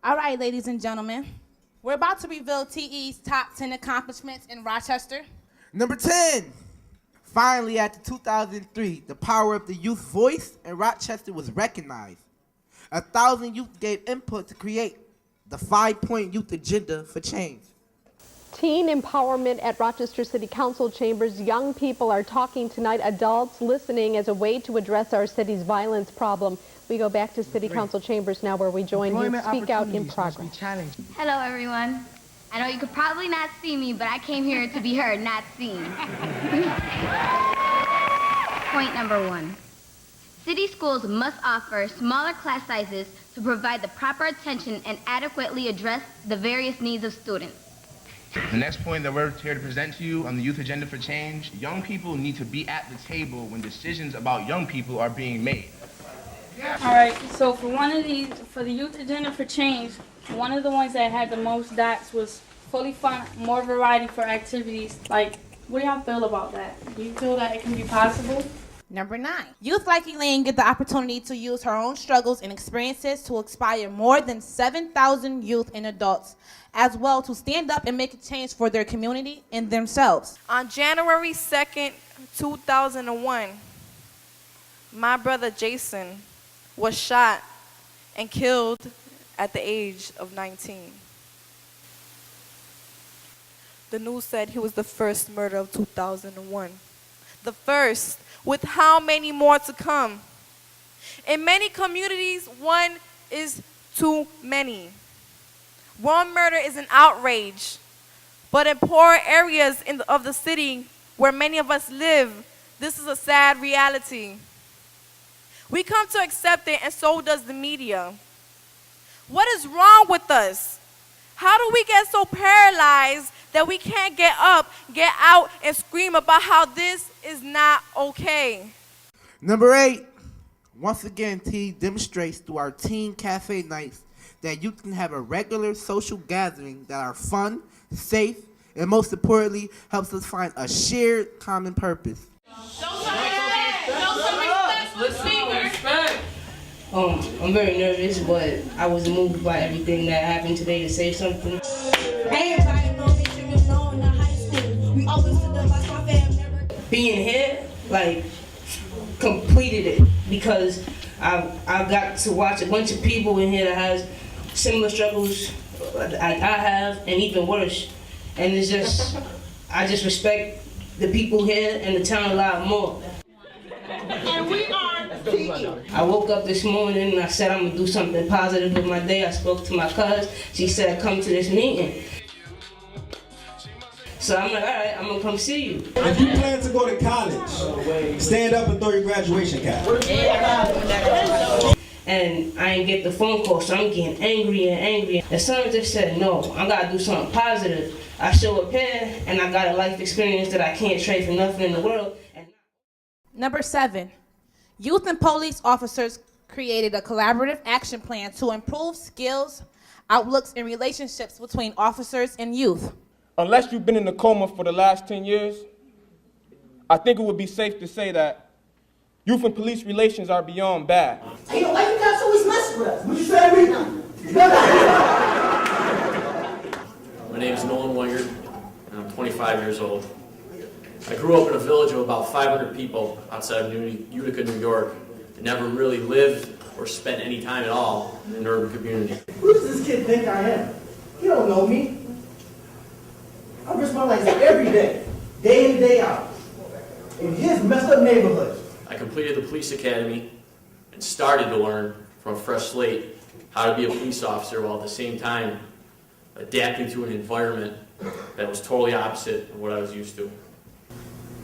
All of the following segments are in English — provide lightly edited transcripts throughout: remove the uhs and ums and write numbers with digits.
All right, ladies and gentlemen, we're about to reveal TE's top 10 accomplishments in Rochester. Number 10. Finally, after 2003, the power of the youth voice in Rochester was recognized. 1,000 youth gave input to create the 5-point youth agenda for change. Teen empowerment at Rochester City Council chambers. Young people are talking tonight, adults listening as a way to address our city's violence problem. We go back to City Council chambers now where we join Youth Speak Out in progress. Hello everyone. I know you could probably not see me, but I came here to be heard, not seen. Point number 1. City schools must offer smaller class sizes to provide the proper attention and adequately address the various needs of students. The next point that we're here to present to you on the Youth Agenda for Change, young people need to be at the table when decisions about young people are being made. All right, so for one of these, for the Youth Agenda for Change, one of the ones that had the most dots was fully fund more variety for activities. Like, what do y'all feel about that? Do you feel that it can be possible? Number 9, youth like Elaine get the opportunity to use her own struggles and experiences to inspire more than 7,000 youth and adults, as well to stand up and make a change for their community and themselves. On January 2nd, 2001, my brother Jason was shot and killed at the age of 19. The news said he was the first murder of 2001. The first, with how many more to come? In many communities, one is too many. One murder is an outrage, but in poor areas of the city where many of us live, this is a sad reality. We come to accept it, and so does the media. What is wrong with us? How do we get so paralyzed that we can't get up, get out, and scream about how this is not okay? Number 8. Once again, T demonstrates through our teen cafe nights that you can have a regular social gathering that are fun, safe, and most importantly, helps us find a shared common purpose. I'm very nervous, but I was moved by everything that happened today to say something. Everybody knows that you was known in high school. We always stood up like my family. Being here, like, completed it because I got to watch a bunch of people in here that has similar struggles I have, and even worse. And it's just, I just respect the people here and the town a lot more. And we are I woke up this morning and I said I'm gonna do something positive with my day. I spoke to my cousin. She said, come to this meeting. So I'm like, all right, I'm gonna come see you. If you plan to go to college, stand up and throw your graduation cap. And I didn't get the phone call, so I'm getting angry and angry. And someone just said, no, I gotta do something positive. I show up here and I got a life experience that I can't trade for nothing in the world. Number 7, youth and police officers created a collaborative action plan to improve skills, outlooks, and relationships between officers and youth. Unless you've been in a coma for the last 10 years, I think it would be safe to say that youth and police relations are beyond bad. Hey, why you guys always mess with us? What you say, me? My name is Nolan Wingard, and I'm 25 years old. I grew up in a village of about 500 people outside of Utica, New York, and never really lived or spent any time at all in an urban community. Who does this kid think I am? He don't know me. I risk my life every day in, day out, in his messed up neighborhood. I completed the police academy and started to learn from a fresh slate how to be a police officer while at the same time adapting to an environment that was totally opposite of what I was used to.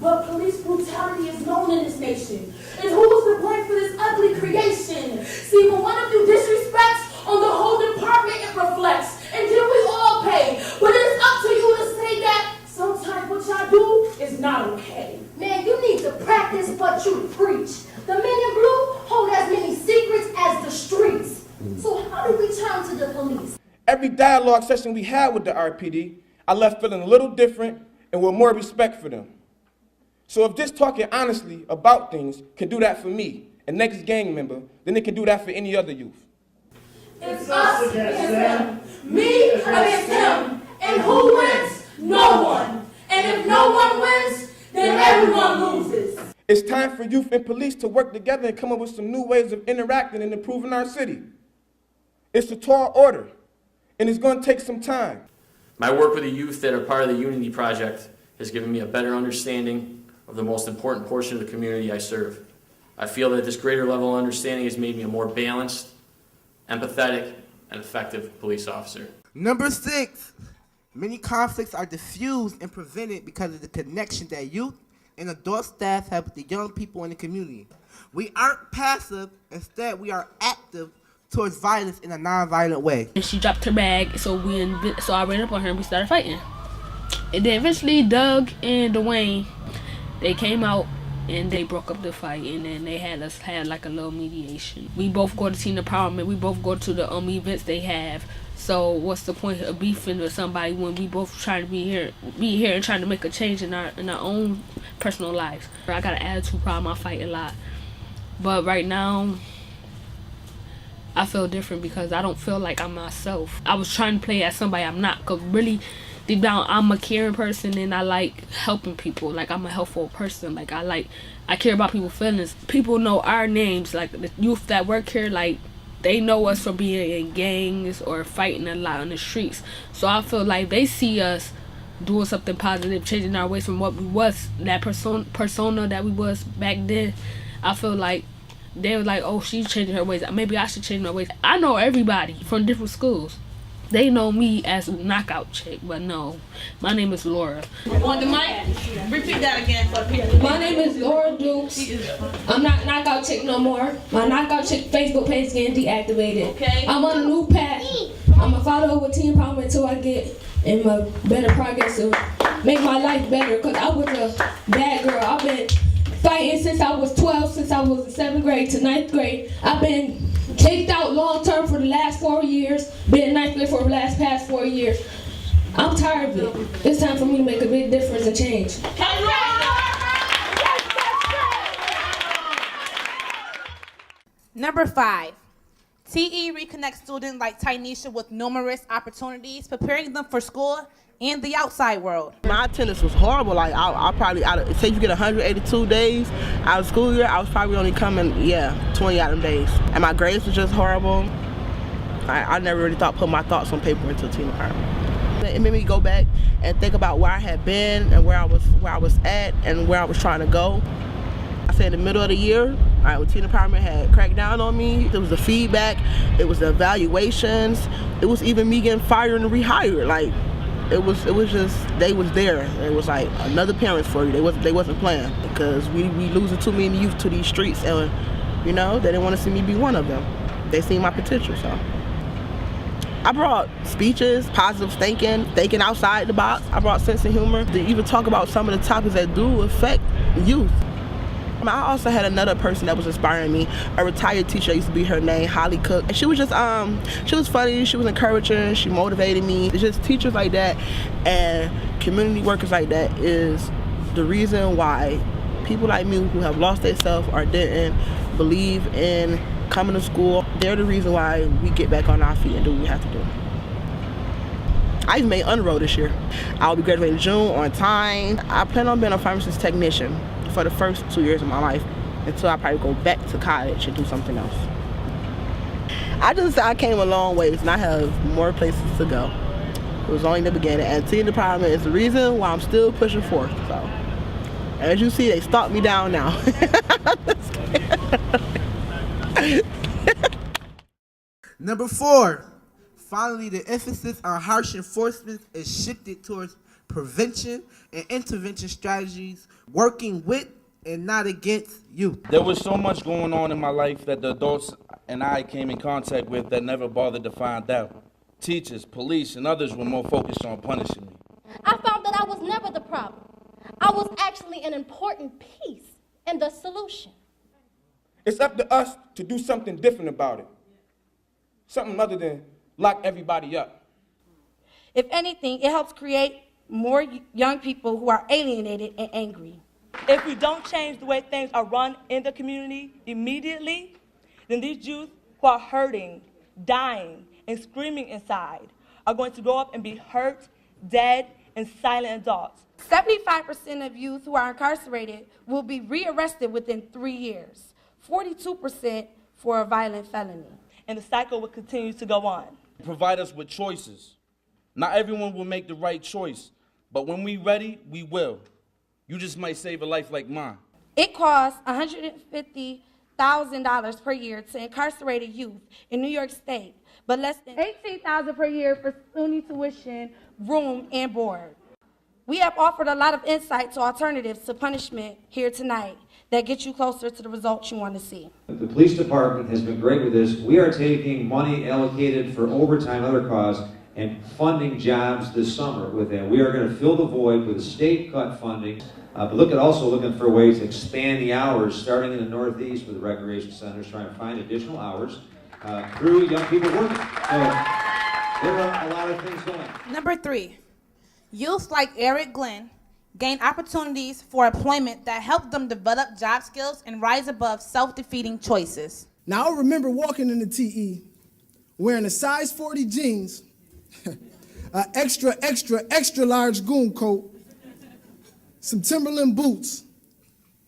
But police brutality is known in this nation. And who was to blame for this ugly creation? See, when one of you disrespects, on the whole department it reflects. And then we all pay. But it's up to you to say that sometimes what y'all do is not okay. Man, you need to practice what you preach. The men in blue hold as many secrets as the streets. So how do we turn to the police? Every dialogue session we had with the RPD, I left feeling a little different and with more respect for them. So if just talking honestly about things can do that for me, a next gang member, then it can do that for any other youth. It's us against them. Me against him. And who wins? No one. And if no one wins, then everyone loses. It's time for youth and police to work together and come up with some new ways of interacting and improving our city. It's a tall order, and it's going to take some time. My work with the youth that are part of the Unity Project has given me a better understanding of the most important portion of the community I serve. I feel that this greater level of understanding has made me a more balanced, empathetic, and effective police officer. Number 6, many conflicts are diffused and prevented because of the connection that youth and adult staff have with the young people in the community. We aren't passive, instead we are active towards violence in a non-violent way. And she dropped her bag, so I ran up on her and we started fighting. And then eventually Doug and Dwayne, they came out and they broke up the fight, and then they had us had like a little mediation. We both go to teen empowerment, we both go to the events they have. So what's the point of beefing with somebody when we both trying to be here and trying to make a change in our own personal lives? I got an attitude problem, I fight a lot. But right now, I feel different because I don't feel like I'm myself. I was trying to play as somebody I'm not, because really, deep down, I'm a caring person and I like helping people. Like, I'm a helpful person. Like, I care about people's feelings. People know our names. Like, the youth that work here, like, they know us for being in gangs or fighting a lot on the streets. So I feel like they see us doing something positive, changing our ways from what we was, that persona that we was back then. I feel like they were like, oh, she's changing her ways. Maybe I should change my ways. I know everybody from different schools. They know me as Knockout Chick, but no, my name is Laura. On the mic, repeat that again for people. My name is Laura Dukes. I'm not Knockout Chick no more. My Knockout Chick Facebook page is getting deactivated. Okay. I'm on a new path. I'm a follow with teen empowerment until I get in my better progress to make my life better. Cause I was a bad girl. I've been fighting since I was 12, since I was in 7th grade to 9th grade. I've been kicked out long term for the last 4 years, been in 9th grade for the past 4 years. I'm tired of it. It's time for me to make a big difference and change. Number 5, TE reconnects students like Tynesha with numerous opportunities, preparing them for school and the outside world. My attendance was horrible. Like I probably, say you get 182 days out of school year, I was probably only coming, 20 out of them days. And my grades was just horrible. I never really put my thoughts on paper until teen empowerment. It made me go back and think about where I had been and where I was at and where I was trying to go. I said in the middle of the year, when teen empowerment had cracked down on me, there was the feedback, it was the evaluations, it was even me getting fired and rehired. Like, it was just, they was there. It was like another parents for you. They wasn't playing, because we losing too many youth to these streets, and they didn't want to see me be one of them. They seen my potential, so. I brought speeches, positive thinking outside the box. I brought sense of humor to even talk about some of the topics that do affect youth. I also had another person that was inspiring me, a retired teacher. Used to be her name, Holly Cook. And she was just, she was funny, she was encouraging, she motivated me. It's just teachers like that and community workers like that is the reason why people like me who have lost themselves or didn't believe in coming to school, they're the reason why we get back on our feet and do what we have to do. I even made Unroll this year. I'll be graduating in June on time. I plan on being a pharmacist technician for the first 2 years of my life until I probably go back to college and do something else. I came a long ways and I have more places to go. It was only the beginning, and teen empowerment is the reason why I'm still pushing forth. So, as you see, they stalk me down now. Number 4, finally, the emphasis on harsh enforcement is shifted towards prevention and intervention strategies, working with and not against youth. There was so much going on in my life that the adults and I came in contact with that never bothered to find out. Teachers, police, and others were more focused on punishing me. I found that I was never the problem. I was actually an important piece in the solution. It's up to us to do something different about it. Something other than lock everybody up. If anything, it helps create more young people who are alienated and angry. If we don't change the way things are run in the community immediately, then these youth who are hurting dying and screaming inside are going to grow up and be hurt, dead, and silent adults. 75% of youth who are incarcerated will be rearrested within 3 years, 42% for a violent felony. And the cycle will continue to go on. Provide us with choices. Not everyone will make the right choice, but when we're ready, we will. You just might save a life like mine. It costs $150,000 per year to incarcerated youth in New York State, but less than $18,000 per year for SUNY tuition, room, and board. We have offered a lot of insight to alternatives to punishment here tonight that get you closer to the results you want to see. The police department has been great with this. We are taking money allocated for overtime and other costs and funding jobs this summer with that. We are going to fill the void with state cut funding, but also looking for ways to expand the hours, starting in the Northeast with the recreation centers, trying to find additional hours through young people working. So there are a lot of things going on. Number 3, youth like Eric Glenn gain opportunities for employment that help them develop job skills and rise above self-defeating choices. Now, I remember walking in the TE wearing a size 40 jeans, an extra large goon coat, some Timberland boots,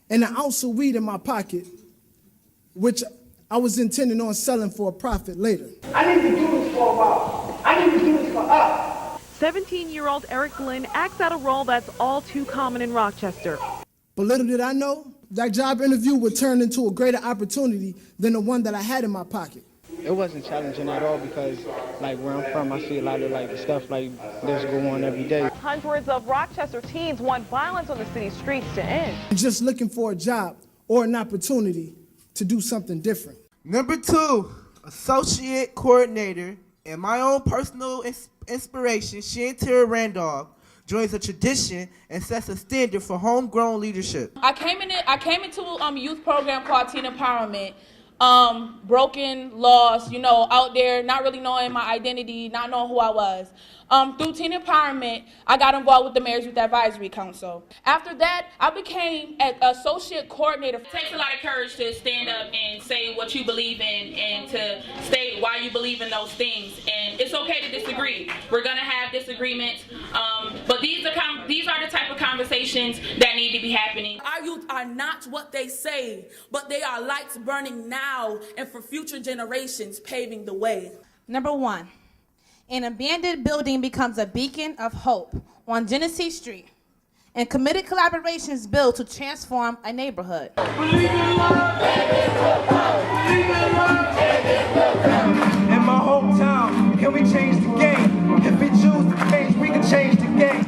and an ounce of weed in my pocket, which I was intending on selling for a profit later. I need to do this for a while. I need to do this for us. 17-year-old Eric Glenn acts out a role that's all too common in Rochester. But little did I know, that job interview would turn into a greater opportunity than the one that I had in my pocket. It wasn't challenging at all because, like, where I'm from, I see a lot of, like, stuff like this go on every day. Hundreds of Rochester teens want violence on the city's streets to end. Just looking for a job or an opportunity to do something different. Number 2, associate coordinator and my own personal inspiration, Shantira Randolph, joins a tradition and sets a standard for homegrown leadership. I came into a youth program called Teen Empowerment. Broken, lost, out there, not really knowing my identity, not knowing who I was. Through Teen Empowerment, I got involved with the Mayor's Youth Advisory Council. After that, I became an associate coordinator. It takes a lot of courage to stand up and say what you believe in and to state why you believe in those things. And it's okay to disagree. We're gonna have disagreements, but these are the type of conversations that need to be happening. Our youth are not what they say, but they are lights burning now and for future generations paving the way. Number 1, an abandoned building becomes a beacon of hope on Genesee Street, and committed collaborations build to transform a neighborhood. In my hometown, can we change the game? If we choose to change, we can change the game.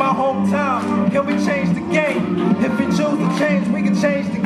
Hometown, can we change the game? If we choose to change, we can change the game.